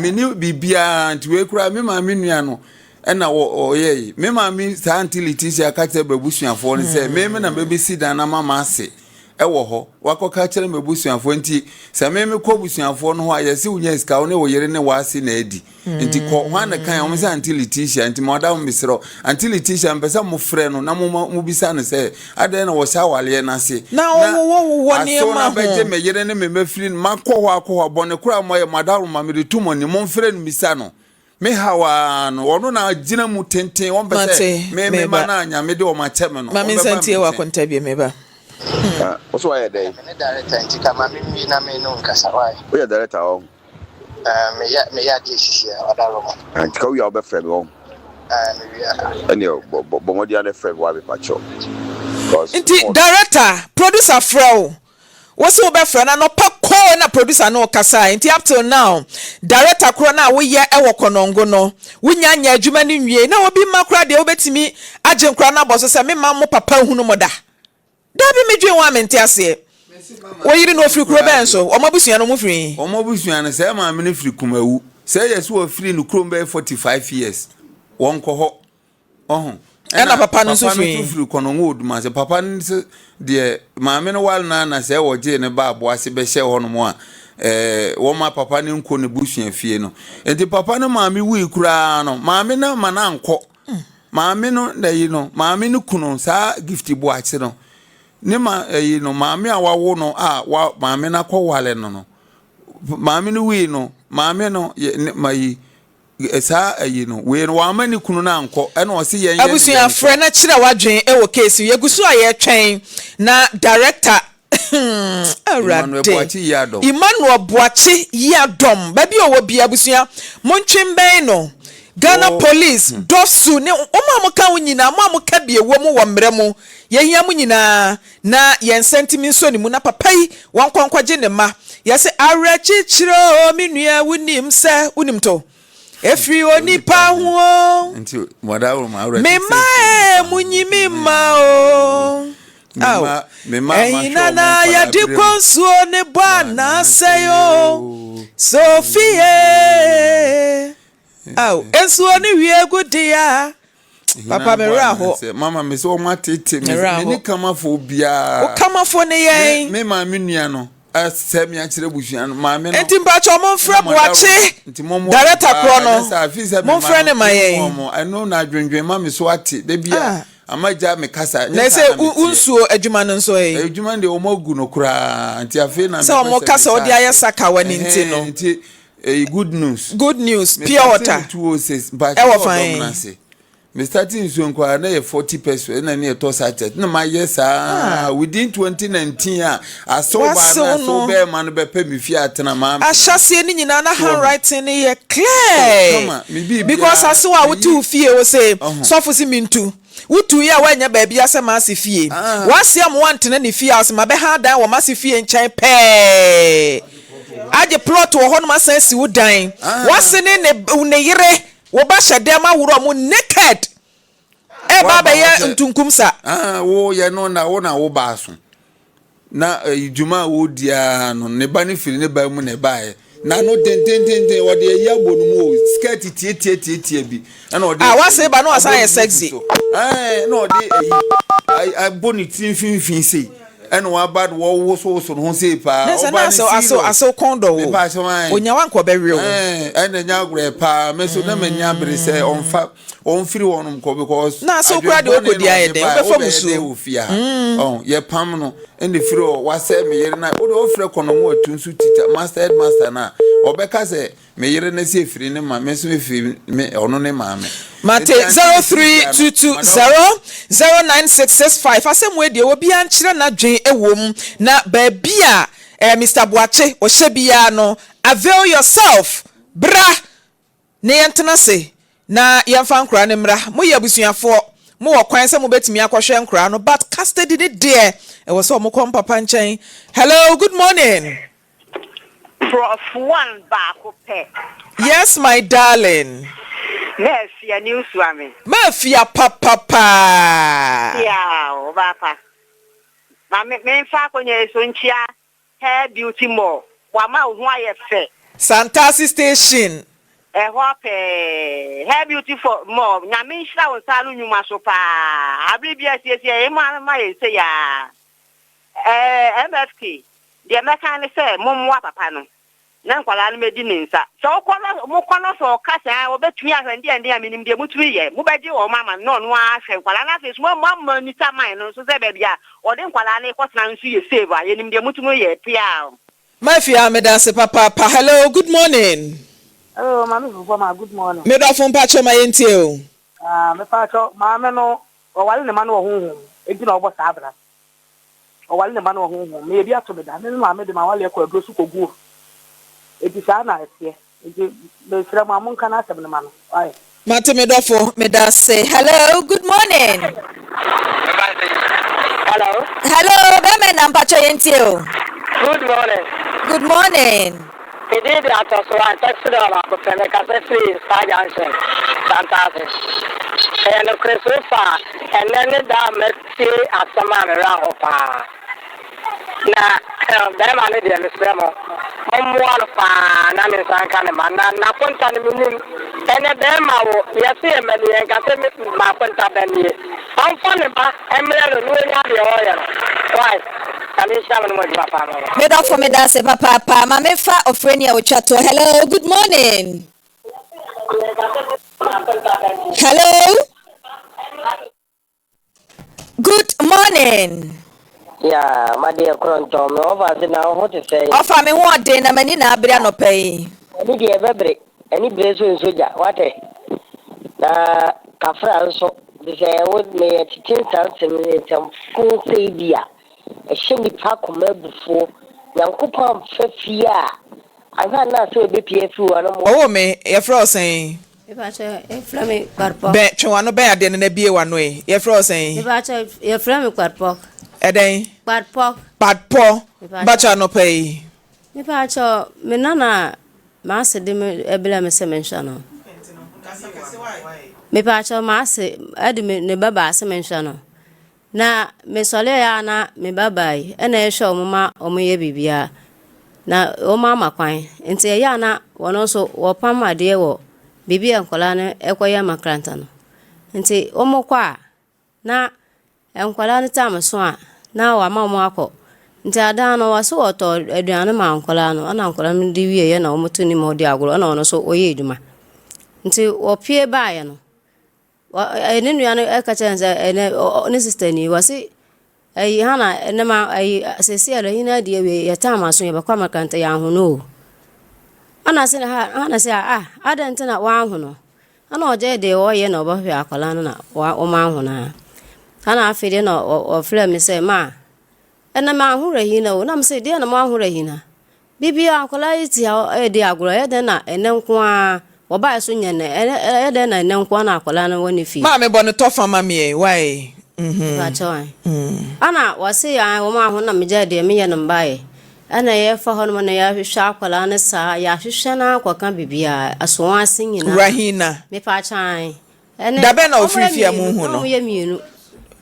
meni bibia nti we kura me maame nua no na oye me maame sa antility akate babusuafo no se me na bebesi dan na mama ase ewo ho wakoka kire babusuafo nti se me kɔ busuafo no ho ayese unya sika wo ne wo yere ne wase na adi nti kɔ hwan na kan o se antility nti moda mo misro antility mpesa mo frɛ no na mo bisa no se ade na wo sha wale na se na wo ne ma ho beje me yere ne me mafiri makɔ ho akɔ bɔne kura mo ye madaro ma me de tumo ni mo frɛ no misa no me hawa no ono na gina mu tenten won pese me ma na anya me de o ma cheme no ma me sentie wa konta bi me ba what's why there me director nti kama mimi na me no nkasa why we are director o me ya je sisi odaro mo nti ka we are be friend o me ya ani bo mo dia na friend wa be pacho because nti director producer fro what's over friend na no pakko na producer no kasa nti up till now director kro na wo ye e wo konongo no wunya nya adwuma ni nwie na obi makra de obetimi agye nkra na boso se me ma mo papa hunu mo da bi me dwen wa mente ase wo yiri no firi kro ben so omabusua no mo firi omabusua no se ma me no firi kumawu se yes wo firi no kro be 45 years won ko ho ena papa no so firi konongo oduma se papa no de maame no wal na se wo je ne ba abo ase be hye ho no mo a wo ma papa ne nko ne busua fie no enti papa no maame wi kura no maame na mana nko maame no da yi no maame no kuno sa gift bo ache no ne ma yi no maame a wawo no wa maame na kɔ wale no maame no wi no maame no mai esa yi no we no wa mani kunu na anko e na o se yen abusua frɛ na kyerɛ wadwen e wo case yegusu a ye twɛn na director Emmanuel Boachi Yadom baby owo bia abusua montwemben no Ghana police dosu ne omo ka wunyina mo ka bie wo mu wo mre mu ye hia mu nyina na yen sentiment so ni mu na papai wan kwankwaje ne ma ye se arechichiro minua wunim se unim to efri onipa ho nti modawo ma arechi me ma munyimi ma o na ya di konsuo ne bwana seyo Sophie ensuo ni wie gudia papa me raho mama me so ma tete me ni kamafo bia o kamafo ne yen me ma me nua no asem ya kire buhua no ma me no enti mpa cho mo frɛ Boachi director kro no mo frɛ ne ma yen eno na adwendwen ma me so ate da bia amaja me kasa na se unsuo adwuma no nso e adwuma de o magu no kura anti afi na me se o mo kasa o de ayesaka wani nti no good news pure water 206 but fine me starting so nkwa na 40 pesos na ne to sachet na ma yes within 2019 so be man be pay me fi atena ma ahyasie ni nyina na handwriting ye clear because aso a wotu fie wo say sofo si mintu wotu ya wanya baabi asema ase fie wase am wantena ne fie ase ma be ha dan wo ma se fie nkyɛn pɛ aje plot wo hono ma san si wo dan wase ne yere wo ba hyɛ ma woro mo naked ba ba ye ntunkum sa wo ye no na wo ba so na ijuma wo dia no ne ba ne firi ne ba mu ne ba e na no den wo de ya bonu mu skirt tie bi na wo de wase ba no asan sexy no de I boni tin fin sei and wa bad wo so no say pa aso kondo wo onya wan ko be real and nya Oyerepa me so na manya bere say on free wonum ko because na so kura de okodi aye den be fo musu ye pam no and the free wa say me yere na wo de ofre kono mo atunsu teacher master na obeka say me yere na say free ne ma me so free me ono ne ma me Mate 0322009665 asem we de obi ankyere na dwen ewom na baabia Mr. Boachi o hyebia no avail yourself bra ne yentena se na yemfa nkura ne mra mo ye abusuafo mo wo kwan se mo betimi akohwe nkura no but custody de there e wo so mo kom papa nchen. Hello, good morning Prof. One Bakope. Yes, my darling. Mafia news wame. Mafia papa. Yeah, papa. Me fa konye so nchia hair beauty more. Wa ma ho aye fe. Santasi Station. Hair beautiful more. Namisha was Salu Numasopa. Abribia say, my say, MFK. The American say, Momwa Papano. Nankwala medinsa. So kono mo kono so kasa obetumi ahwende ande aminim de mutumi ye. Mubedi o mama no no ahwe kwala na fe so mama ni taman no so se be bia. Ode nkwala na ikotena nsu ye save a yenim de mutumi ye pia. Mafia medase papa. Hello, good morning. Oh, Maame Frimpomaa, good morning. Me do fon pa cho ma yenti o. Me pa cho maame no o wale ne ma no honhom. Enti na obo sabra. O wale ne ma no honhom. Me bia to me da. Me maame de ma wale ko agrosu kogu. Eti sana etie. Eti be sira ma mun kana asem ne ma no. Ai. Mate me do fo medase. Hello, good morning. Hello. Hello, be me na pa cho yenti o. Good morning. Good morning. Today the actors were texted about the Pentecost Star Junction, Fantastic. And the Christopher, and then the dam at some man around. Now, them are the Mr. One fan, and it's uncanny, not one time in the moon. And them are, yes, and can my point up and I'm funny, but I'm the oil. Why? Me don't for me that say papa Maame fa ofreni a chato. Hello, good morning. Hello. Good morning. Yeah, my dear Korankye, me over the now what to say. Offer me one day na mani na abria no pay. Any dear baby, any brace in soja, what Kafra also, this I would me at 10,000 some full say dear. A shiny pack of before Yankupon Fefia. I can't not say BPF. Oh, me, your fro saying. If I say a Flemic Parpok, Bet you want no bear than a beer one way. Your fro saying. if I say a Flemic Parpok, A day, Parpok, bad poor, but you no pay. if I saw Menana, Master Ebelem Semenshano. Me pacho Master Edmund Nebaba Semenshano. Na me sole ya na me babai ena ehwe omuma omoye bibia na o mama kwan enti ya na wono so wo pam ade wo bibia nkola ne ekoya makranta no enti omokwa na enkola ne tamso a na wa ma mo akọ nti ada no waso oto aduane ma nkola no ana nkola no di wie ye na omoto ni mo di agoro na wono so oye eduma nti opie baaye no ene nua no ekachense ene ne sister ni wasi hana ene ma sesi ala hina die we yatama so yebakwa makanta ya hono ana se hana se adante na wa hono ana oje de wo ye na obahwe akola no na o ma hono hana afide na o frɛ me se ma ene ma hura hina o na me se de na ma hura hina bibia akola yiti e de agoro ye de na ene nko a oba so nyane ede na nenkwa na akola na woni fi Ma me bone tofa mame why ba choi ana wase ya wo ma ho na me jade me ye nbae ana ye fa ho no na ya hwehwe akola na sa ya hwehwe na akwaka bibia aso asin nyina Rahina me pa chan ene da be na ofrifia mu hu no ye mienu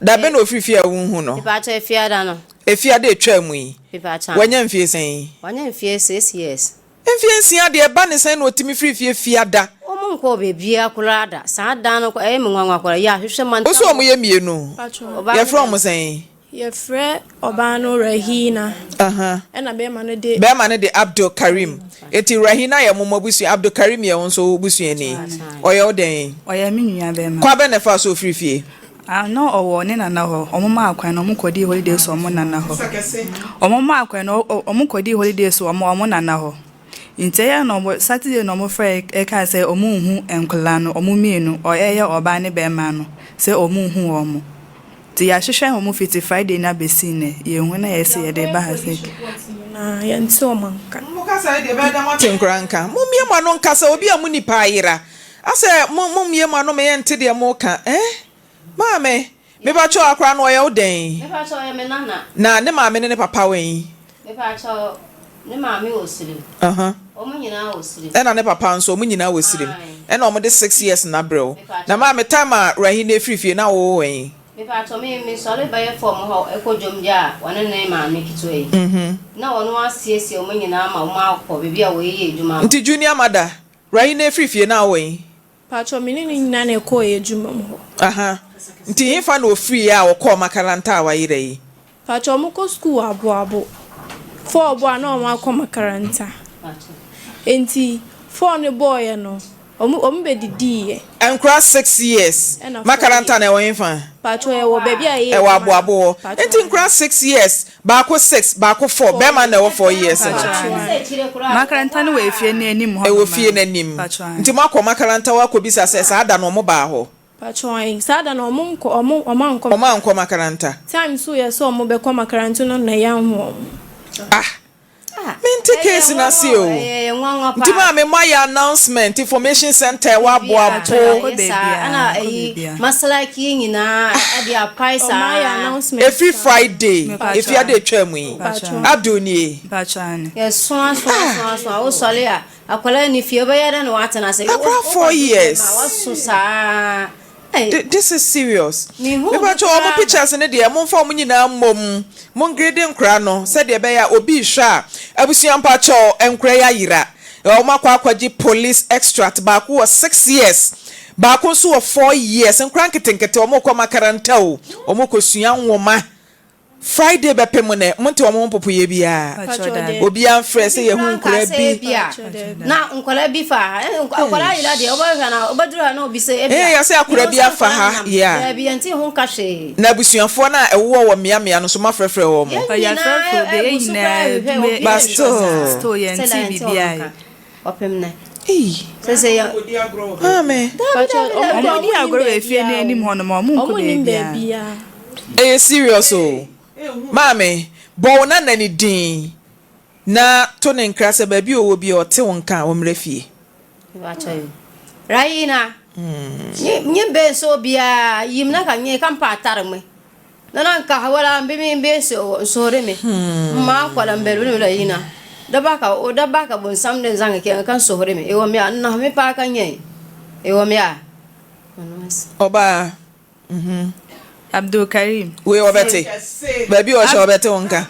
da be na ofrifia wu hu no me pa cha efia da no efia de twa mu yi me pa chan wanya mfie sen wanya mfie 6 years mfie nsia de ba ne sen na otimi frifie fiada omunko bebia kulada sa da no e me nwanwa kwara ya hwehwe man oso omo ye mienu ye from sen ye fre obano Rahina ena be ma no de Abdul Karim eti Rahina ye momo busu Abdul Karim ye wonso busu eni oye oden oya me nua be ma kwa be ne fa so frifie no owo ne nana ho omoma akwan no mukodi holiday so omo nana ho omoma akwan no omukodi holiday so omo nana ho inte ya no Saturday no mo frɛ e ka sɛ omo hu enkola no omo mienu oyeye oba ne be ma no sɛ omo hu omo ti ya hwehwɛ omo fiti Friday na besi ne ye hu na ye sɛ ye de ba ha sɛ na ye nti o manka mo ka sɛ de be da mo tenkranka mo mie ma no nka sɛ obi a mo nipa ayira asɛ mo mie ma no me ye nte de mo ka maame me ba cho akra no ye oden me pa cho ye me nana na ne maame ne papa wen me pa cho ne maame osiri omo nyina osiri ena ne papa nso omo nyina osiri ena omo de 6 years na brew na maame time a Rahina frifie na wo wen Me pa to me sorry by form ho ekodwom dia wone ne ma me kitwe na wono asiesie o nyina ma wo akọ bibia wo ye edwuma nti junior mother right na frifie na wo yi pa to me ni nyina na ekọ edwuma ho aha nti hifa na ofiri a wo kọ makaranta a wa yire yi pa to mo ko school abo for bo na o akọ makaranta enti for ne boy no omu be didi and cross 6 years makaranta na wo hifa pacho e wo baby aye e wa abo enti cross 6 years ba ko 6 ba ko 4 be man na wo 4 years makaranta no we fie na anim ho e wo fie na anim nti makọ makaranta wa ko bisa se sa ada no mo ba ho pacho ai sa da no omo nko makaranta time so ye so omo be ko makaranta no na yan ho Minti case na si o. Nti ma me my announcement information center wa boabo ana masala ki nyina e dia price announcement every Friday if you dey twam yi Abdoni yes so o sole a akwala ni fie be yada na watena se 4 years waso sa this is serious. Me ba cho omo pictures ne de mo mfa mo nyina mom mo grade nkra no se de be ya obi hwa abusuampa cho enkra ya yira o makwa akwaji police extract ba ko 6 years ba ko so 4 years nkra nketenkete o mo kwa makaranta o mo ko sua nwoma Friday be pem ne monte o mo popo ye bia obi an fresh ye hu nkra bi na nkora bi fa nkora yira de oba na obadura na obi se ya se akora bi afa ha ya bi anti hu ka hwe na busuafo na ewo wo mia no so mafrefre wo mo ya frefre be nyina basto ye nti bibia opem na se ya amen omo di agoro e fie na anim ho no mo nko bia serious o Maame bo na nani din na to ne nkra se ba bi owo bi o te wonka o mrefie ba chayo raina nye be so bia yimna ka nye kan pa tarme na nka hawala mbe so re me ma kwala mbelu ne raina dabaka bon samne zanga ke kan so re me e wo me na me pa ka nye e wo me a oba Abdul Karim we obete baby o sho obete wonka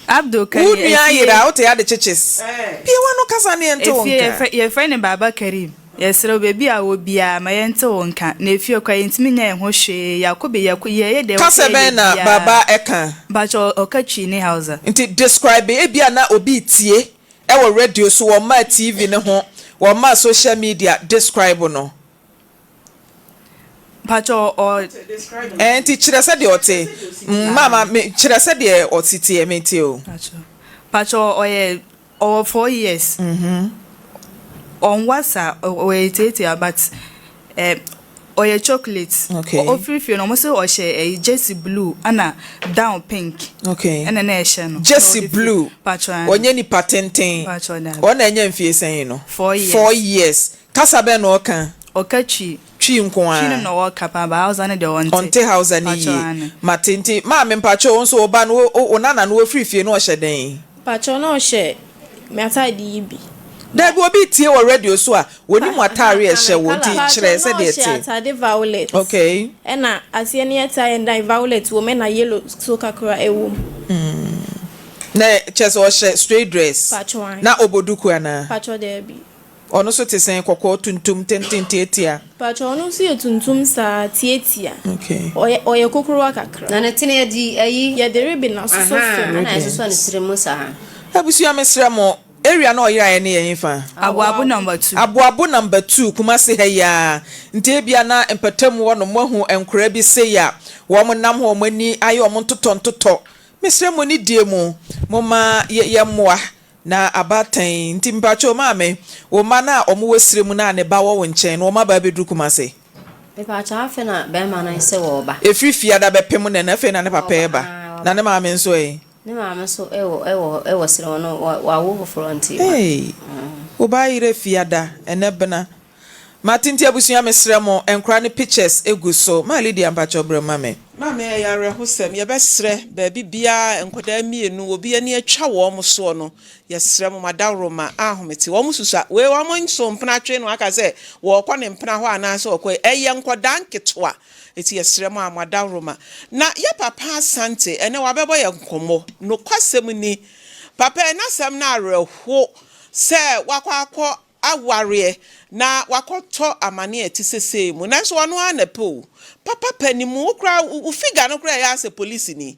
Abdul Karim Who ya yira o te ya de chiches bia wano kasa ne ento wonka ye friend Baba Karim yesro baby a wo bia ma ye ento wonka na efie kwa yentimi nya ho hwe yakobe ye de kasa be na baba eka bacho okachi ni house nti describe e bia na obi tie e wo radio so wo ma TV ne ho wo ma social media describe no Pacho or enti kire se de ote mama me kire se de otiti e meti o Pacho oye over 4 years on WhatsApp oye tete but oye chocolate ofrifie no mo se o she jersey blue ana down pink ana na she no jersey blue Pacho onye ni patenten Pacho na ona enye mfie sen no 4 years kasa be no kan okachi twi nko a twi no wo kapa ba house na de onte house na yi matenti ma me mpacho nso oba no onana no ofrifie no o she den pacho no she me atade yibi da bi obi tie wo radio so a woni mu atare e hye wo ti kire se de tie atade violet okay ena asie ne atare ndai violet wo me na yellow so kakra ewo na chese o she straight dress pacho na oboduku ana pacho de bi ono so te sen kokko tuntum tententietia pacho ono si tuntum sa tietia okay oye kokoro kakra na netine di ayi ye de ribi na so so na so ne siremu sa abusu amesremo area na oyira ye ne yen fa aboabo number 2 aboabo number 2 kuma se ha ya nte bia na empatam wo no mahu enkora bi se ya wo mo nam ho mani aye o mo ntoto mesremo ni die mu moma ye moa na abatan nti mpacho maame wo ma na omo wasiremu na ne ba wo nchen no ma ba bedu kuma se be pa cha afa na be ma na se wo ba efrifia da be pem na fe na ne papa e ba na ne maame nso e ne maame so ewo sire no wa wo fronti wo ba ire fiada ene bena Matinti abusua mesremo enkra ne pictures egu so ma lady ampacho bro mame ya rehusem ye besre baabi bia enkoda mienu obi ani atwa wo mo so no ye sremo madaroma ahomete wo mususa we wo mo nso mpna twe no aka se wo kɔ ne mpna ho ana se okɔ eye nkoda nketoa eti ye sremo amadaroma na ye papa asante ene wa bebo ye nkomo no kwasem ni papa na sem na areho se wakɔ aware na wakoto amane etisese mu nanso wano anapo papa panimu ukra ufiga no kra ya se police ni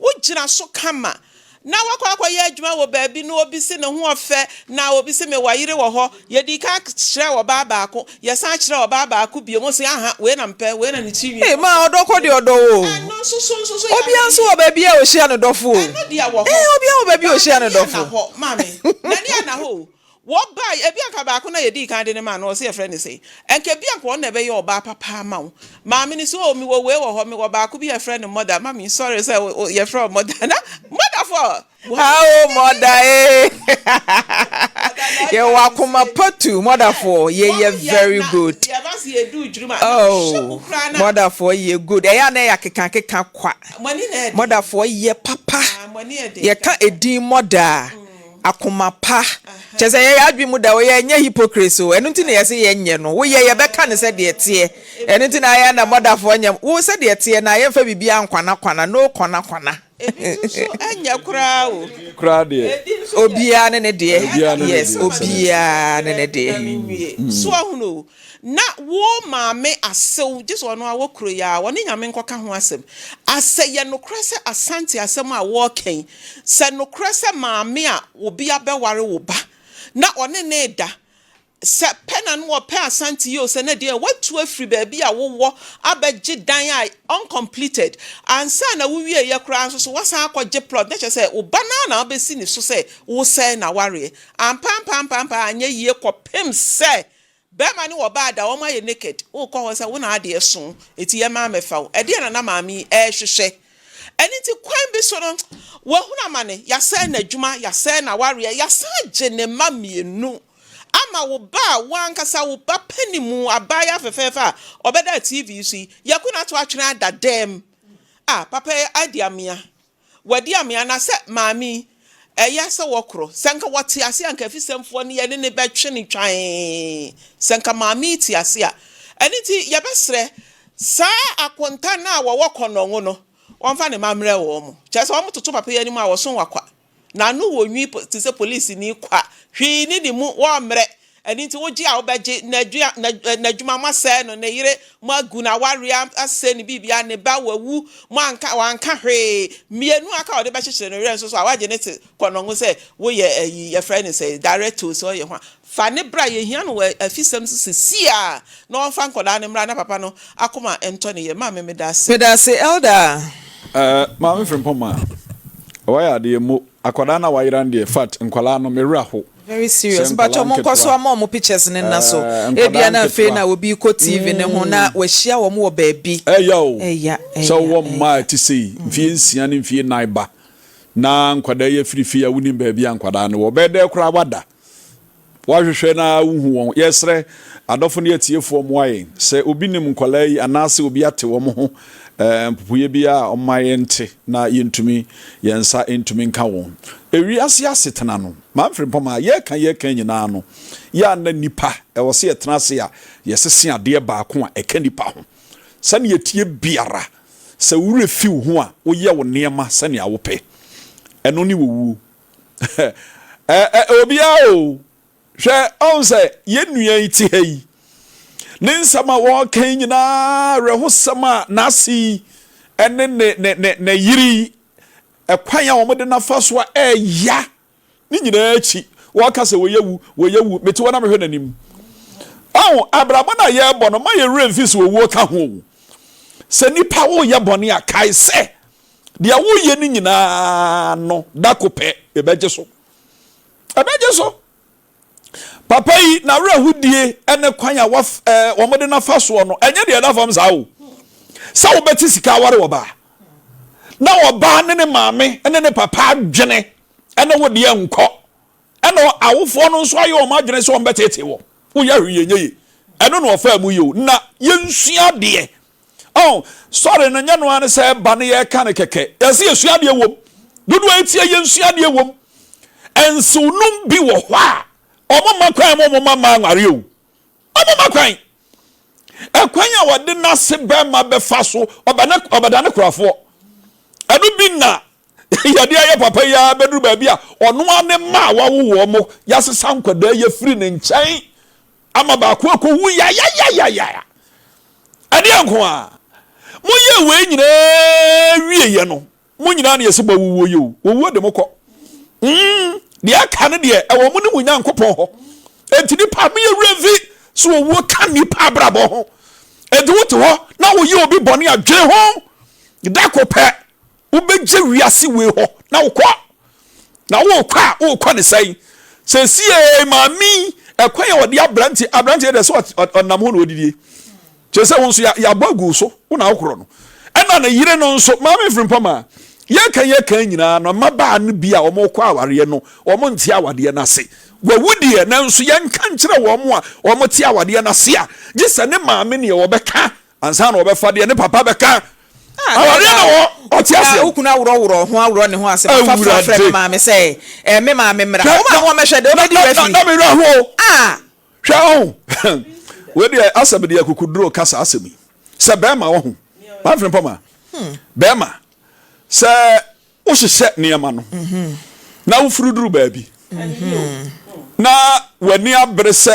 wogina so kama na wakɔ ye adwuma wo baabi no obi se ne ho ofe na obi se me wayire wo ho ye di ka kire wo baba ko ye san kire wo baba ko bi mo se aha we na mpe we na ni tiwi eh ma odoko de odo wo no so obi anso wo baabi a o hia no dofo obi a wo baabi o hia no dofo mame na ni ana ho what buy ebi anka ba ko na ye di kan de ne ma no se friend say enka bi anka on na be ye oba papa ma wo ma me ni so mi wo we wo ho mi wo ba ko bi ye friend mother ma me sorry say ye friend mother na mother for how mother ye wa kuma patu mother for ye very good oh mother for ye good e ya na ya keka kwa mother for ye papa ye ka edin mother akoma pa chese ye adwi mu da wo ye nya hypocrisy o enu nti na ye se ye nye no wo ye beka ne se de tie enu nti na ya na modafo nya wo se de tie na ye fa bibia nkwana no kwana so anya kura o kura de obia ne de yes obia ne de so ahuno na wo maame asew just ono awo kro ya woni nyame nkoka ho asem aseye no krese asante asem a wo ken se no krese maame a obi abeware wo ba na one ne da se pena no pe asante yo se na de watu afri ba bi a wo abegye dan a uncompleted ansa na wo wie ye kra so wasan akogye plot na se wo ba na obesi ni so se wo se na ware ampam anya yie kopem se Bema ni wabada woma ye naked o ko ho se wo na ade so eti ye ma mefa e de na maami hwehwe eni ti kwan bi so no wo huna mane ya se na adwuma ya se na ware ya sa je ne ma mienu ama wo ba wankasa wo ba panimu abaya fefefa obeda TV si ya kuna to atwene adadem papa adiamia wadi amia na se maami eya se wokro senka wati ase anka Afisemfo ne ye ne betwe ne twan senka maami ti ase a eni ti ye besre sa akonta na wokɔ no no wonfa ne mamre wo mo chese wo mototo papa ye ni mu a wo so wakwa na no wo nwi ti se police ni kwa hwi ni mu wo mre eni ti wo gi a wo beje na dwuma mase no ne yire mo agu na ware ase ni bibia ne ba wawu mo anka hwe mienu aka wo de be hyehyere no re so awaje ne ti kono se wo ye ye friend say direct to so ye ho fa ne bra ye hia no Afisem si a no onfa nkoda ne mra na papa no akoma ento ne ye ma me da se elder Maame Frimpomaa why de mo akoda na wayiran de fat nkwala no merra ho very serious but mo nkoso am pictures ne na so e bia na fe na obi ko TV ne ho na wa hia wo mo wo baabi eya so wo ma ti sei mfie nsia ne mfie naiba na nkwada ye firifi ya wuni baabi ankwada ne wo bede kura wada wahwehwe na uhu won yesre adofo ne atiefo mo ayen se obi nim nkwala yi anase obi ate wo mo ho pupuye bia omaye nte na yentumi yensa entumi nka won ewi ase asetena no Maame Frimpomaa ye kan nyina no ya na nipa e wo se etena se a yesese ade ba ko a eka nipa ho sane yetie biara se wure fi ho a wo ye wo neema sane a wo pe eno ni wowu obi a o hwe on se ye nua iti hayi ninsama wo kan nyina reho sama nasi ene ne yiri ekwan a wo de na fa so a ya ni nyina achi wo ka se wo yewu meti wona mehwe nanim abrabo na ye bo no ma ye remfis wo ka ho se nipa wo ye bone a kai se de wo ye ni nyina no dakope ebeje so papa yi na rahudie ene kwan a wo mo de na fa so no enye de na fam za wo sa wo beti sika ware wo ba na wo ba ne maame ene ne papa adwene ene wo de enko ene awofo no nso aye wo ma adwene so wo betete wo ya hwiye nye ɛno no ɔfa mu yo na yɛnsua deɛ sɔre no nyɛ no ane sɛ ba ne yɛka ne kɛkɛ yɛsɛ yɛsua deɛ wom dodo etie yɛnsua deɛ wom ɛnsewnom bi wɔ hɔ a ɔmo ma kwan mo ma nware o ɔmo ma kwan ɛkwan a wɔde nase bɛma bɛfa so ɔbɛda ne korafoɔ ɛno bi na yɛde ayɛ papa yi a bɛduru baabi a ɔno ane ma a wawoɔ mo yɛasesa nkwadaa yɛfiri ne nkyɛn ama baako akɔwu yayayayaya ɛdeɛ nko a moyɛ wei nyinaa wieyɛ no mo nyinaa ne yɛsɛ ba wuwuo yi o wɔwuo de mo kɔ deɛ aka no deɛ ɛwɔ mo ne mu nyankopɔn hɔ enti nipa meyɛ wuravi so wɔwuo ka nipa abrabɔ ho enti wote hɔ na woyɛ obi bɔne adwene ho da ko pɛ wobɛgye wiase wei hɔ na wokɔ na wokɔ ne sɛn sɛsie maami ɛkwan a wɔde abrante yɛdɛ sɛ ɔnam ho na ɔdidie kyerɛ sɛ wo nso yɛabɔ agu so wo na wokorɔ no ɛna ne yere no nso Maame Frimpomaa yɛka nyinaa no mmabaa no bi a wɔmɔkɔ awareɛ no wɔmo nte awadeɛ no ase wawudeɛ nanso yɛnka nkyerɛ wɔn a wɔmo te awadeɛ no ase a gye sɛ ne maame neɛ wɔbɛka ansa na wɔbɛfa deɛ ne papa bɛka awareɛ na ɔte aseɛ wokunu aworɔworɔ ho aworɔ ne ho asɛm frɛ me maame sɛ me maame mmra woma ho mɛhwɛ de wobɛdi wafiri na mewerɛ ho hwɛ ho wedeɛ asɛm deɛ akukuduro kasa asɛm yi sɛ bɛrima wɔ ho Maame Frimpomaa bɛrima sɛ wohyehyɛ nneɛma no na wofuruduru baabi na w'ani abere sɛ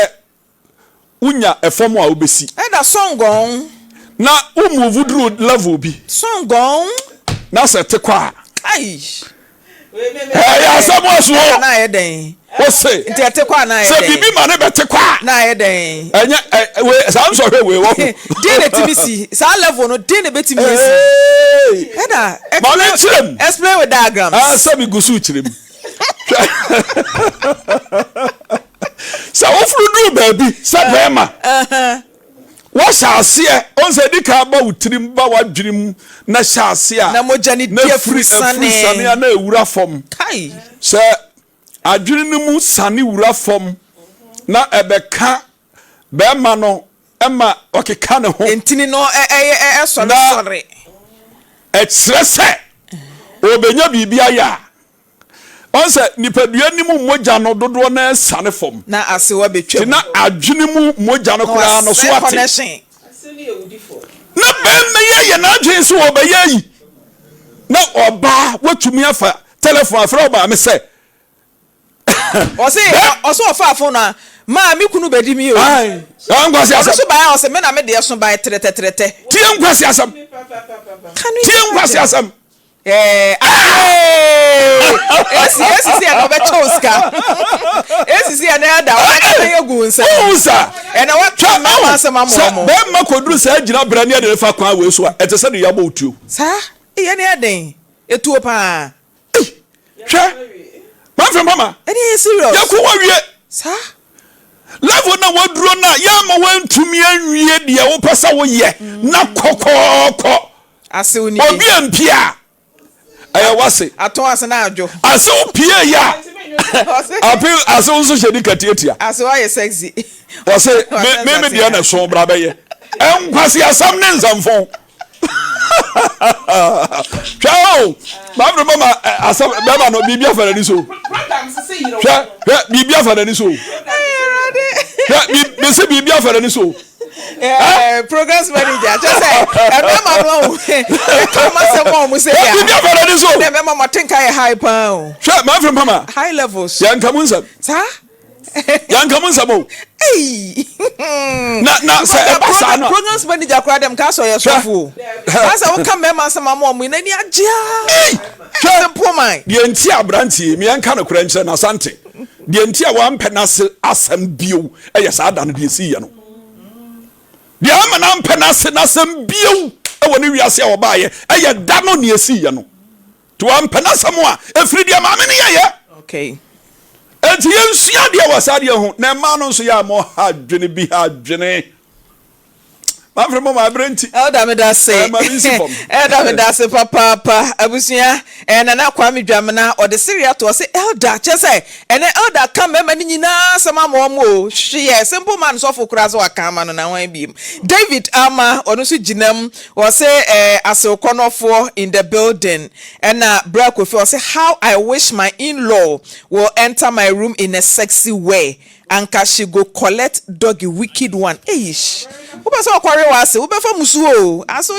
wonya ɛfam a wobɛsi ɛda sɔngɔn na womuvu duru level bi sɔngɔn na sɛ te kɔ a ai ɛyɛ asɛm asuo na ayɛ dɛn wose nti ɛte kɔ a na ayɛ dɛn sɛ bibi ma ne bɛte kɔ a na ayɛ dɛn ɛnyɛ saa nsɔhwɛ wei wɔ din ne timi si saa level no din ne bɛtimi yɛ si ɛda explain with diagrams sɛ bi gu so kyerɛ mu sɛ wofuru duru baabi sɛ bɛrima wɔhyɛ aseɛ ɔnsɛ di ka ba wo tirim ba wadwenem na hyɛ aseɛ na mogya ne di afiri sane na ewura fam sɛ adwene no mu sane wura fam na ɛbɛka bɛrima no ɛma ɔkeka ne ho ntini no ɛsɔre ɛkyerɛ sɛ ɔbɛnya biribi ayɛ a ɔnsɛ nipadua ni mu mogya no dodoɔ na ɛsane fam na asewa betwam na adwene mu mogya no koraa no so ate na bɛrima yɛ n'adwene so wɔbɛyɛ yi na ɔbaa watumi afa telephone afrɛ ɔbaa me sɛ ɔsɛ ɔfaafo no a maa me kunu bɛdi mi o nkwasi asɛm ɔso baa ɔsɛ me na me deɛ so baa tɛtɛtɛtɛ tie nkwasi asɛm esisi ya na ɔbɛkyɛ osika esisi ya na ɛda ɔbɛkyɛ yɛ gu nsa ɛna watwa na wasɛm amɔ bɛrima kɔduru saa gyina bra ne ɛde fa kwan wei so a ɛte sɛ de yɛabɔ otuo saa ɛyɛ ne ɛden ɛtuo paa hwɛ Maame Frimpomaa ɛne yɛ serious yɛko wawie saa level na waduro na yɛama wantumi anwie deɛ wopɛ sɛ woyɛ na kɔkɔɔkɔ asew ni obi ampia ɛyɛ wase ato ase na adwo ase wo pie ya apil ase wo nso hyɛ di katiatia ase wa yɛ sexy wase me deɛ na so bra bɛyɛ ɛnkwasi asam ne nsamfo twao Maame Frimpomaa asam bɛma no bibia fara ni so hwɛ bibia fara ni so me se bibia fara ni so progress manager just say mama no come say mom say ya bibia fara ni so na mama think I high pound hwɛ Maame Frimpomaa high levels yankamu nsam sa yankamu nsam o na say e ba sa no progress manager kra dem ka so yesofu asa wo ka mema say mama mo na ni agya simple mind de enti abrantie me yanka no kra nkyerɛ na sante de enti a wampɛ na asɛm bio ɛyɛ saa da no de si yɛ no de ama na mpɛ na asɛm bio ɛwɔ ne wiase a wɔbaayɛ ɛyɛ da no ne esi yɛ no to wampɛ na asɛm a efiri de maame ne yɛ okay enti yɛnsua deɛ wɔ saa deɛ ho na ma no nso yɛ mo ha dwene bi ha dwene Ma fremo ma brenti. Elda me da say. Elda me da say papa abusia na na kwa me dwamna o de serious to say elda che say ene elda ka mema ni nyina sama mo mo hwe simple man so for kura so aka ma no na wan biem. David Ama onu so ginam o say asekonofo in the building and bra Kofi o say how I wish my in-law will enter my room in a sexy way. Anka she go collect doggy wicked one. Eish. Uba so kware wase, uba fa musuo. Aso